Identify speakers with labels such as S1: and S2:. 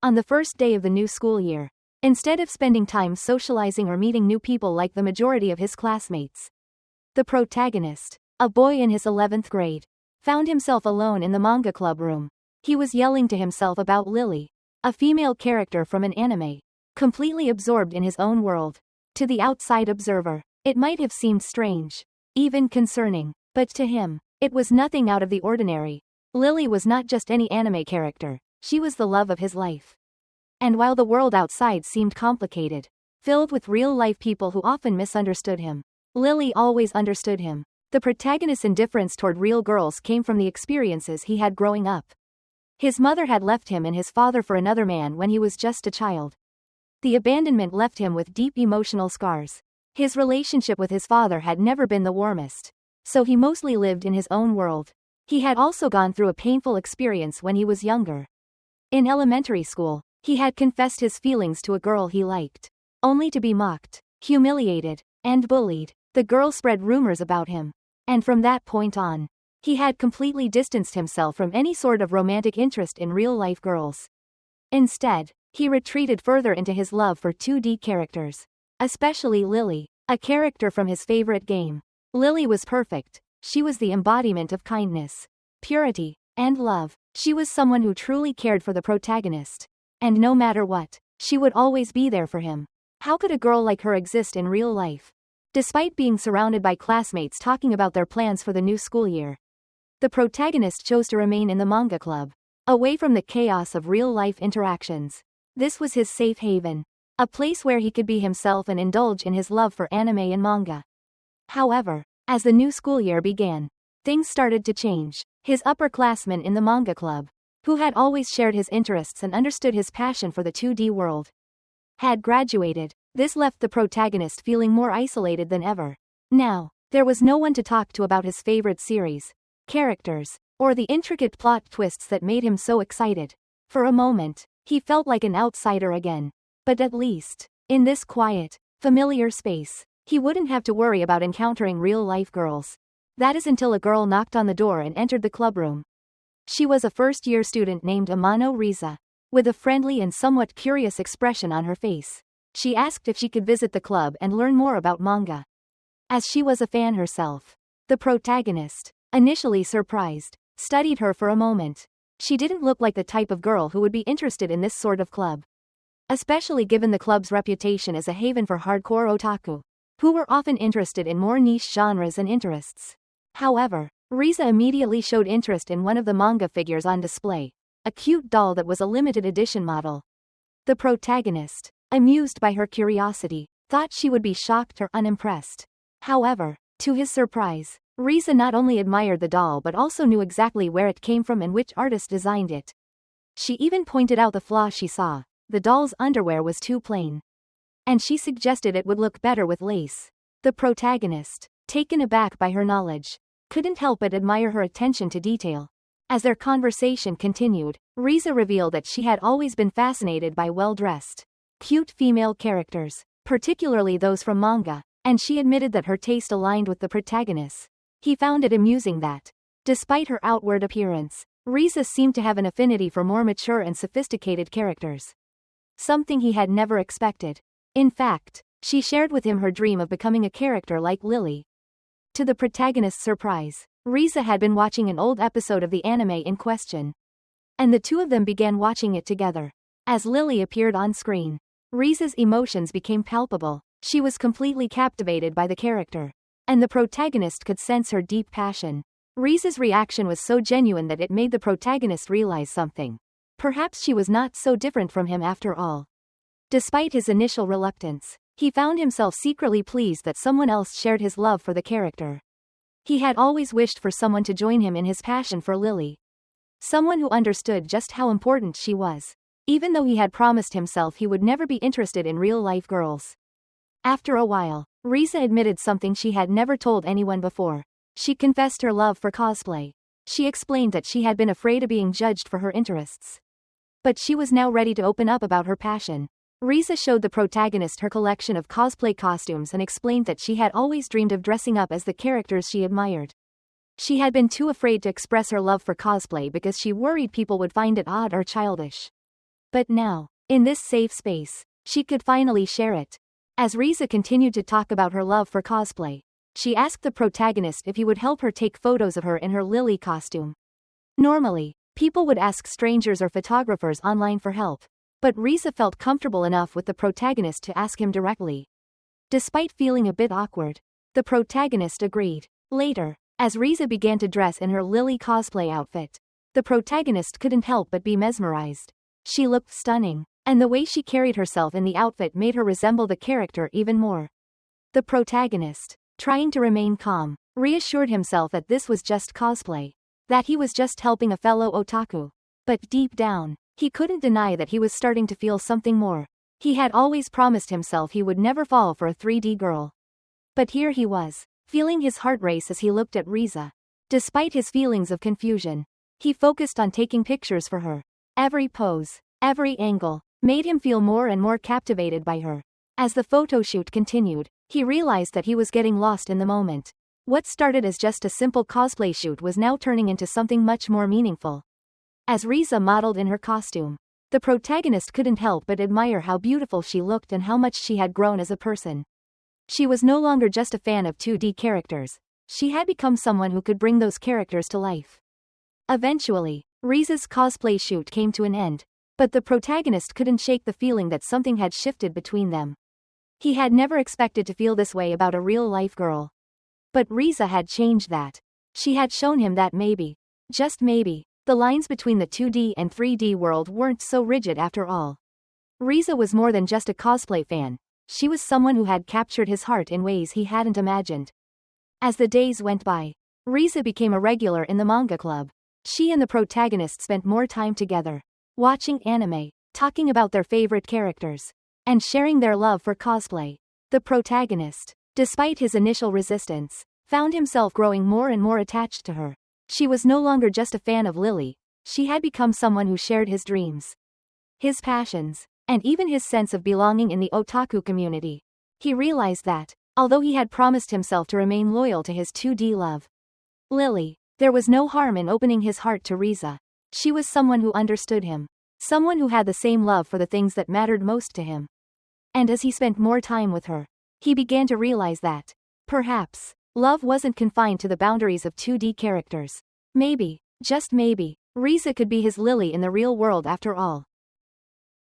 S1: On the first day of the new school year, instead of spending time socializing or meeting new people like the majority of his classmates, the protagonist, a boy in his 11th grade, found himself alone in the manga club room. He was yelling to himself about Lily, a female character from an anime, completely absorbed in his own world. To the outside observer, it might have seemed strange, even concerning, but to him, it was nothing out of the ordinary. Lily was not just any anime character, she was the love of his life. And while the world outside seemed complicated, filled with real-life people who often misunderstood him, Lily always understood him. The protagonist's indifference toward real girls came from the experiences he had growing up. His mother had left him and his father for another man when he was just a child. The abandonment left him with deep emotional scars. His relationship with his father had never been the warmest, so he mostly lived in his own world. He had also gone through a painful experience when he was younger. In elementary school, he had confessed his feelings to a girl he liked, only to be mocked, humiliated, and bullied. The girl spread rumors about him, and from that point on, he had completely distanced himself from any sort of romantic interest in real-life girls. Instead, he retreated further into his love for 2D characters, especially Lily, a character from his favorite game. Lily was perfect. She was the embodiment of kindness, purity, and love. She was someone who truly cared for the protagonist, and no matter what, she would always be there for him. How could a girl like her exist in real life? Despite being surrounded by classmates talking about their plans for the new school year, the protagonist chose to remain in the manga club, away from the chaos of real-life interactions. This was his safe haven, a place where he could be himself and indulge in his love for anime and manga. However, as the new school year began, things started to change. His upperclassmen in the manga club, who had always shared his interests and understood his passion for the 2D world, had graduated. This left the protagonist feeling more isolated than ever. Now, there was no one to talk to about his favorite series, characters, or the intricate plot twists that made him so excited. For a moment, he felt like an outsider again. But at least, in this quiet, familiar space, he wouldn't have to worry about encountering real-life girls. That is until a girl knocked on the door and entered the clubroom. She was a first-year student named Amano Riza, with a friendly and somewhat curious expression on her face. She asked if she could visit the club and learn more about manga. As she was a fan herself, the protagonist, initially surprised, studied her for a moment. She didn't look like the type of girl who would be interested in this sort of club, especially given the club's reputation as a haven for hardcore otaku, who were often interested in more niche genres and interests. However, Riza immediately showed interest in one of the manga figures on display, a cute doll that was a limited edition model. The protagonist, amused by her curiosity, thought she would be shocked or unimpressed. However, to his surprise, Riza not only admired the doll but also knew exactly where it came from and which artist designed it. She even pointed out the flaw she saw. The doll's underwear was too plain, and she suggested it would look better with lace. The protagonist, taken aback by her knowledge, couldn't help but admire her attention to detail. As their conversation continued, Riza revealed that she had always been fascinated by well-dressed, cute female characters, particularly those from manga, and she admitted that her taste aligned with the protagonist. He found it amusing that, despite her outward appearance, Riza seemed to have an affinity for more mature and sophisticated characters. Something he had never expected. In fact, she shared with him her dream of becoming a character like Lily. To the protagonist's surprise, Riza had been watching an old episode of the anime in question, and the two of them began watching it together. As Lily appeared on screen, Riza's emotions became palpable. She was completely captivated by the character, and the protagonist could sense her deep passion. Riza's reaction was so genuine that it made the protagonist realize something. Perhaps she was not so different from him after all. Despite his initial reluctance, he found himself secretly pleased that someone else shared his love for the character. He had always wished for someone to join him in his passion for Lily. Someone who understood just how important she was, even though he had promised himself he would never be interested in real-life girls. After a while, Riza admitted something she had never told anyone before. She confessed her love for cosplay. She explained that she had been afraid of being judged for her interests, but she was now ready to open up about her passion. Riza showed the protagonist her collection of cosplay costumes and explained that she had always dreamed of dressing up as the characters she admired. She had been too afraid to express her love for cosplay because she worried people would find it odd or childish. But now, in this safe space, she could finally share it. As Riza continued to talk about her love for cosplay, she asked the protagonist if he would help her take photos of her in her Lily costume. Normally, people would ask strangers or photographers online for help, but Riza felt comfortable enough with the protagonist to ask him directly. Despite feeling a bit awkward, the protagonist agreed. Later, as Riza began to dress in her Lily cosplay outfit, the protagonist couldn't help but be mesmerized. She looked stunning, and the way she carried herself in the outfit made her resemble the character even more. The protagonist, trying to remain calm, reassured himself that this was just cosplay, that he was just helping a fellow otaku. But deep down, he couldn't deny that he was starting to feel something more. He had always promised himself he would never fall for a 3D girl. But here he was, feeling his heart race as he looked at Riza. Despite his feelings of confusion, he focused on taking pictures for her. Every pose, every angle, made him feel more and more captivated by her. As the photoshoot continued, he realized that he was getting lost in the moment. What started as just a simple cosplay shoot was now turning into something much more meaningful. As Riza modeled in her costume, the protagonist couldn't help but admire how beautiful she looked and how much she had grown as a person. She was no longer just a fan of 2D characters, she had become someone who could bring those characters to life. Eventually, Riza's cosplay shoot came to an end, but the protagonist couldn't shake the feeling that something had shifted between them. He had never expected to feel this way about a real-life girl. But Riza had changed that. She had shown him that maybe, just maybe, the lines between the 2D and 3D world weren't so rigid after all. Riza was more than just a cosplay fan, she was someone who had captured his heart in ways he hadn't imagined. As the days went by, Riza became a regular in the manga club. She and the protagonist spent more time together, watching anime, talking about their favorite characters, and sharing their love for cosplay. The protagonist, despite his initial resistance, found himself growing more and more attached to her. She was no longer just a fan of Lily, she had become someone who shared his dreams, his passions, and even his sense of belonging in the otaku community. He realized that, although he had promised himself to remain loyal to his 2D love, Lily, there was no harm in opening his heart to Riza. She was someone who understood him, someone who had the same love for the things that mattered most to him. And as he spent more time with her, he began to realize that, perhaps, love wasn't confined to the boundaries of 2D characters. Maybe, just maybe, Riza could be his Lily in the real world after all.